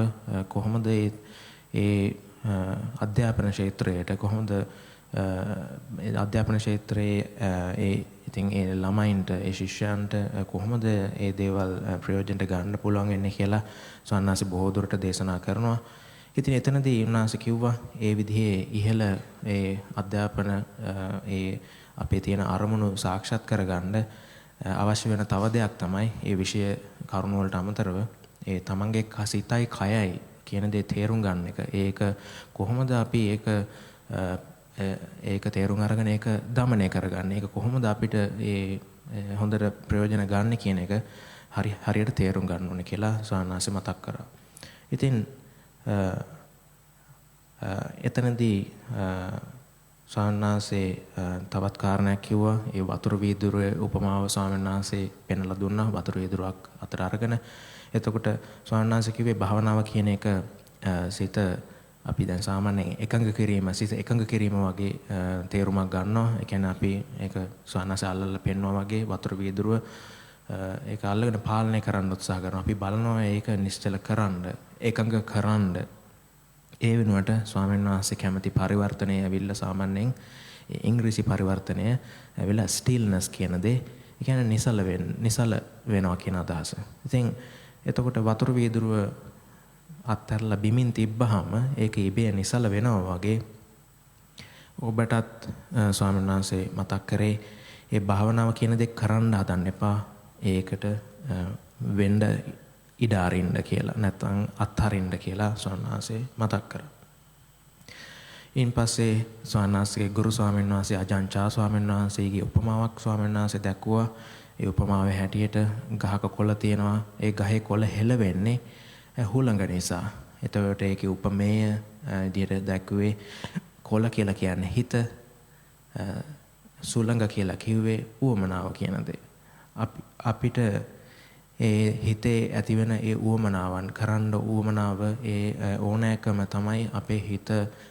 [SPEAKER 4] කොහොමද ඒ අධ්‍යාපන ක්ෂේත්‍රයට කොහොමද අධ්‍යාපන ක්ෂේත්‍රයේ ඉතින් ඒ ළමයින්ට ඒ ශිෂ්‍යයන්ට කොහොමද ඒ දේවල් ප්‍රයෝජනට ගන්න පුළුවන් වෙන්නේ කියලා ස්වාමීන් වහන්සේ බොහෝ දුරට දේශනා කරනවා. ඉතින් එතනදී උන්වහන්සේ කිව්වා ඒ විදිහේ ඉහළ ඒ අධ්‍යාපන ඒ අපේ තියෙන අරමුණු සාක්ෂාත් කරගන්න අවශ්‍ය වෙන තව දෙයක් තමයි ඒ විෂය කරුණු වලට අමතරව ඒ තමන්ගේ සිතයි කයයි කියන දේ තේරුම් ගන්න එක. ඒක කොහොමද අපි ඒක තේරුම් අරගෙන ඒක দমনය කරගන්නේ? ඒක කොහොමද අපිට ඒ හොඳට ප්‍රයෝජන ගන්න කියන එක හරියට තේරුම් ගන්න ඕනේ කියලා ස්වාමීන් වහන්සේ මතක් කරා. ඉතින් එතනදී ස්වාමීන් වහන්සේ තවත් කාරණයක් කිව්වා. ඒ වතුර වීදුරුවේ උපමාව ස්වාමීන් වහන්සේ පෙන්වලා දුන්නා. වතුර වීදුරුවක් අතර අරගෙන එතකොට ස්වාමීන් වහන්සේ කිව්වේ භාවනාව කියන එක සිත අපි දැන් සාමාන්‍යයෙන් එකඟ කිරීම සිත එකඟ කිරීම වගේ තේරුමක් ගන්නවා. ඒ කියන්නේ අපි ඒක ස්වාමීන් වහන්සේ අල්ලලා පෙන්වනවා වගේ වතුර වීදුරුව ඒක අල්ලගෙන පාලනය කරන්න උත්සාහ කරනවා. අපි බලනවා ඒක නිශ්චල කරන්න, එකඟ කරන්න. ඒ වෙනුවට ස්වාමීන් වහන්සේ කැමති පරිවර්තනය ඇවිල්ලා සාමාන්‍යයෙන් ඉංග්‍රීසි පරිවර්තනය ඇවිල්ලා stillness කියන දේ. ඒ කියන්නේ නිසල වෙනවා කියන අදහස. ඉතින් එතකොට වතුර වීදුරුව අත්හැරලා බිමින් තිබ්බහම ඒක ඉබේ නිසල වෙනවා වගේ ඔබටත් ස්වාමීන් වහන්සේ මතක් කරේ ඒ භාවනාව කියන දේ කරන්න හදන්න එපා. ඒකට වෙන්න ඉඩ අරින්න කියලා නැත්නම් අත්හරින්න කියලා ස්වාමීන් වහන්සේ මතක් කරා. ඉන්පස්සේ ස්වාමීන් වහන්සේගේ ගුරු ස්වාමීන් වහන්සේ අජාන්චා ස්වාමීන් වහන්සේගේ උපමාවක් ස්වාමීන් වහන්සේ දැක්වුවා. ඒ උපමාවේ හැටියට ගහක කොළ තියෙනවා. ඒ ගහේ කොළ හෙලවෙන්නේ හුළඟ නිසා. එතකොට ඒකේ උපමේය විදිහට දැක්ුවේ කොළ කියලා කියන්නේ හිත, සුළඟ කියලා කිව්වේ උවමනාව කියන දේ. අපිට ඒ හිතේ ඇතිවෙන ඒ උවමනාවන් කරන්න උවමනාව ඒ ඕනෑකම තමයි අපේ හිත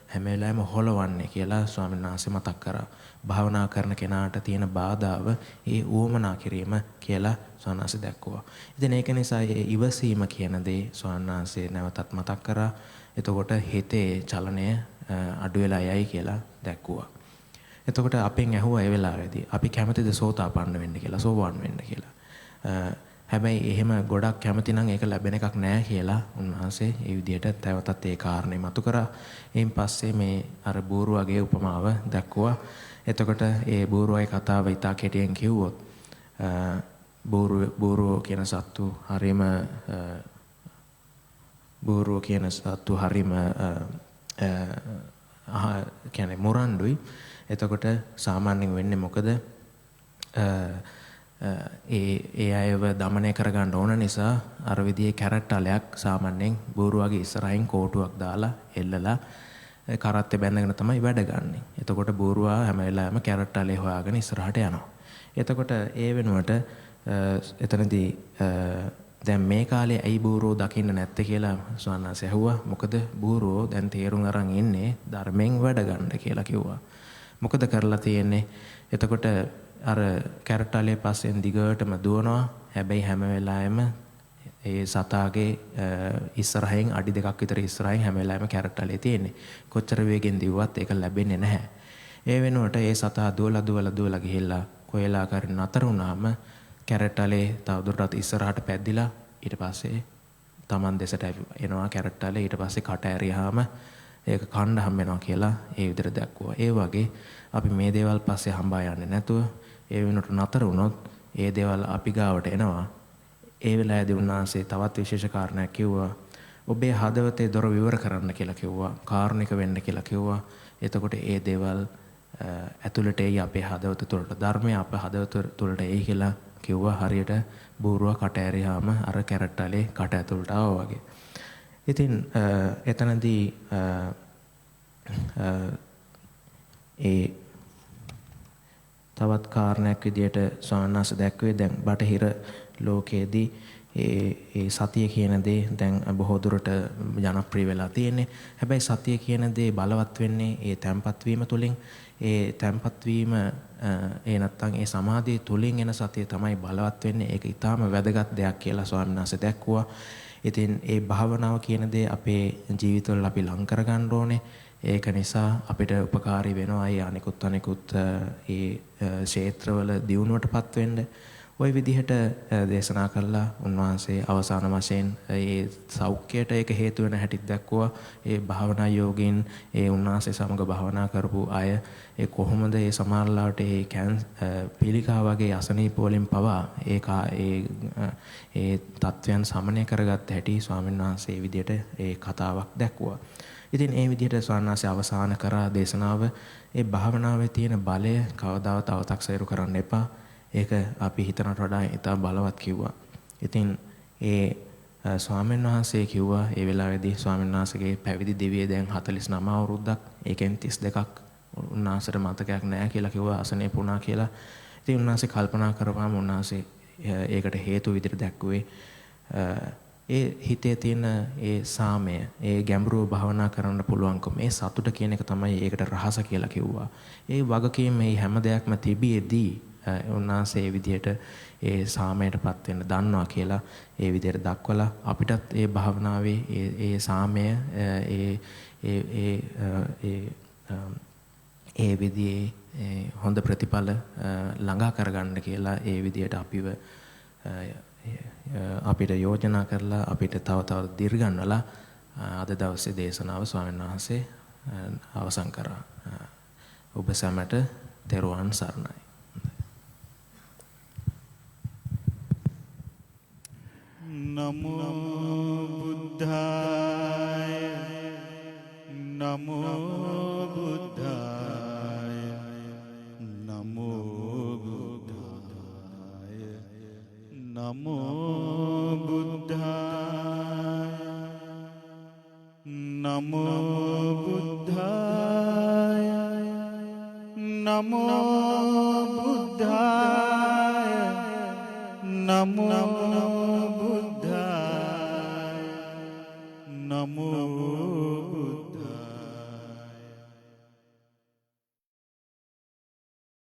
[SPEAKER 4] හැම වෙලාවෙම හොලවන්නේ කියලා ස්වාමීන් වහන්සේ මතක් කරා. භාවනා කරන කෙනාට තියෙන බාධාව ඒ උවමනා කිරීම කියලා ස්වාමීන් වහන්සේ දැක්වුවා. ඉතින් ඒක නිසා ඒ ඉවසීම කියන දේ ස්වාමීන් වහන්සේ නැවතත් මතක් කරා. එතකොට හිතේ චලනය අඩු වෙලා යයි කියලා දැක්වුවා. එතකොට අපෙන් ඇහුවා ඒ වෙලාවේදී අපි කැමතිද සෝතාපන්න වෙන්න කියලා, සෝවාන් වෙන්න කියලා. හැබැයි එහෙම ගොඩක් කැමති නම් ඒක ලැබෙන එකක් නෑ කියලා උන්වහන්සේ ඒ විදිහට තවතත් ඒ කාරණේ මතු කරා. එයින් පස්සේ මේ අර බූරුවගේ උපමාව දැක්වුවා. එතකොට ඒ බූරුවයි කතාව ඉතා කෙටියෙන් කිව්වොත් බූරුව කියන සත්තු හරීම කියන්නේ මොරණ්ඩුයි. එතකොට සාමාන්‍යයෙන් වෙන්නේ මොකද? ඒ අයව দমনය කරගන්න ඕන නිසා අර විදිහේ කැරට් අලයක් සාමාන්‍යයෙන් බූරුවගේ ඉස්සරහින් කෝටුවක් දාලා එල්ලලා කරත්තේ බැඳගෙන තමයි වැඩ ගන්නෙ. එතකොට බූරුවා හැම වෙලාවෙම කැරට් අලේ හොයාගෙන ඉස්සරහට යනවා. එතකොට ඒ වෙනුවට එතනදී දැන් මේ කාලේ ඇයි බූරුවෝ දකින්න නැත්තේ කියලා ස්වාමීන් වහන්සේ ඇහුවා. මොකද බූරුවෝ දැන් තේරුම් අරන් ඉන්නේ ධර්මයෙන් වැඩ ගන්න කියලා කිව්වා. මොකද කරලා තියෙන්නේ? එතකොට අර කැරට්ටාලේ පස්සෙන් දිගටම දුවනවා. හැබැයි හැම වෙලාවෙම ඒ සතාගේ ඉස්සරහින් අඩි 2ක් විතර ඉස්සරහින් හැම වෙලාවෙම කැරට්ටාලේ තියෙන්නේ. කොච්චර වේගෙන් දිව්වත් ඒක ලැබෙන්නේ නැහැ. ඒ වෙනුවට ඒ සතා දුවලා ගිහිල්ලා කොහෙලා කරින් නතර වුණාම කැරට්ටලේ තවදුරටත් ඉස්සරහට පැද්දිලා ඊට පස්සේ Taman දෙසට එනවා කැරට්ටලේ ඊට පස්සේ කට ඇරියාම ඒක කණ්ඩ හම් වෙනවා කියලා ඒ විදිහට දැක්කුවා. ඒ වගේ අපි මේ දේවල් පස්සේ හඹා යන්නේ නැතුව ඒ වෙනුවට නතර වුණොත් ඒ දේවල් අපි ගාවට එනවා. ඒ වෙලාවේදී උන්වහන්සේ තවත් විශේෂ කාරණයක් කිව්වා. ඔබේ හදවතේ දොර විවර කරන්න කියලා කිව්වා. කාරුණික වෙන්න කියලා කිව්වා. එතකොට ඒ දේවල් ඇතුළට එයි අපේ හදවත තුළට. ධර්මය අපේ හදවත තුළට එයි කියලා කිව්වා. හරියට බූරුව කට ඇරියාම අර කැරට්ටලේ කට ඇතුළට ආවා වගේ. ඉතින් එතනදී ඒ තවත් කාරණයක් විදියට ස්වාමීන් වහන්සේ දැක්වේ දැන් බටහිර ලෝකයේදී ඒ සතිය කියන දේ දැන් බොහෝ දුරට ජනප්‍රිය වෙලා තියෙන්නේ. හැබැයි සතිය කියන දේ බලවත් වෙන්නේ ඒ තැම්පත් වීම තුලින්. ඒ තැම්පත් වීම ඒ නැත්තම් ඒ සමාධිය තුලින් එන සතිය තමයි බලවත් වෙන්නේ. ඒක ඊටාම වැදගත් දෙයක් කියලා ස්වාමීන් වහන්සේ දැක්කුවා. ඉතින් ඒ භාවනාව කියන දේ අපේ ජීවිතවල අපි ලං කරගන්න ඕනේ. ඒක නිසා අපිට උපකාරී වෙනවා ඒ අනිකුත් ඒ ක්ෂේත්‍රවල දියුණුවටපත් වෙන්න. ওই විදිහට දේශනා කළා උන්වහන්සේ අවසාන වශයෙන් ඒ සෞඛ්‍යයට ඒක හේතු වෙන හැටි දැක්වුවා. ඒ භාවනා යෝගීන් ඒ උන්වහන්සේ සමග භාවනා කරපු අය ඒ කොහොමද ඒ සමාල්ලාවට ඒ පිළිකා වගේ අසනීප වලින් පවා ඒ තත්වයන් සමනය කරගත්ත හැටි ස්වාමීන් වහන්සේ විදිහට ඒ කතාවක් දැක්වුවා. ඉතින් ඒ විදිහට ස්වාමීන් වහන්සේ අවසාන කරා දේශනාව ඒ භාවනාවේ තියෙන බලය කවදාවත් අව탁සේරු කරන්න එපා. ඒක අපි හිතනට වඩා ඉතා බලවත් කිව්වා. ඉතින් ඒ ස්වාමීන් වහන්සේ කිව්වා ඒ වෙලාවේදී ස්වාමීන් වහන්සේගේ පැවිදි දිවියේ දැන් 49 අවුරුද්දක් ඒකෙන් 32ක් උන්වහන්සේට මතකයක් නැහැ කියලා කිව්වා අසනීප වුණා කියලා. ඉතින් උන්වහන්සේ කල්පනා කරපුවාම උන්වහන්සේ ඒකට හේතු විදිහට දැක්ුවේ ඒ හිතේ තියෙන ඒ සාමය, ඒ ගැඹුරු භාවනා කරන්න පුළුවන්කම, ඒ සතුට කියන එක තමයි ඒකට රහස කියලා කිව්වා. ඒ වගකීම් මේ හැම දෙයක්ම තිබියදී උන්වහන්සේ ඒ විදිහට ඒ සාමයටපත් වෙන්න දන්නවා කියලා ඒ විදිහට දක්වලා අපිටත් ඒ භාවනාවේ ඒ සාමය ඒ විදිහේ හොඳ ප්‍රතිඵල ළඟා කරගන්න කියලා ඒ විදිහට අපිට යෝජනා කරලා අපිට තව දිර්ගන්නලා අද දවසේ දේශනාව ස්වාමීන් වහන්සේ අවසන් කරා. ඔබ සැමට තෙරුවන් සරණයි.
[SPEAKER 1] නමෝ බුද්ධාය නමෝ බුද්ධාය නමෝ බුද්ධාය නමෝ බුද්ධාය නමෝ බුද්ධාය නමෝ බුද්ධාය නමෝ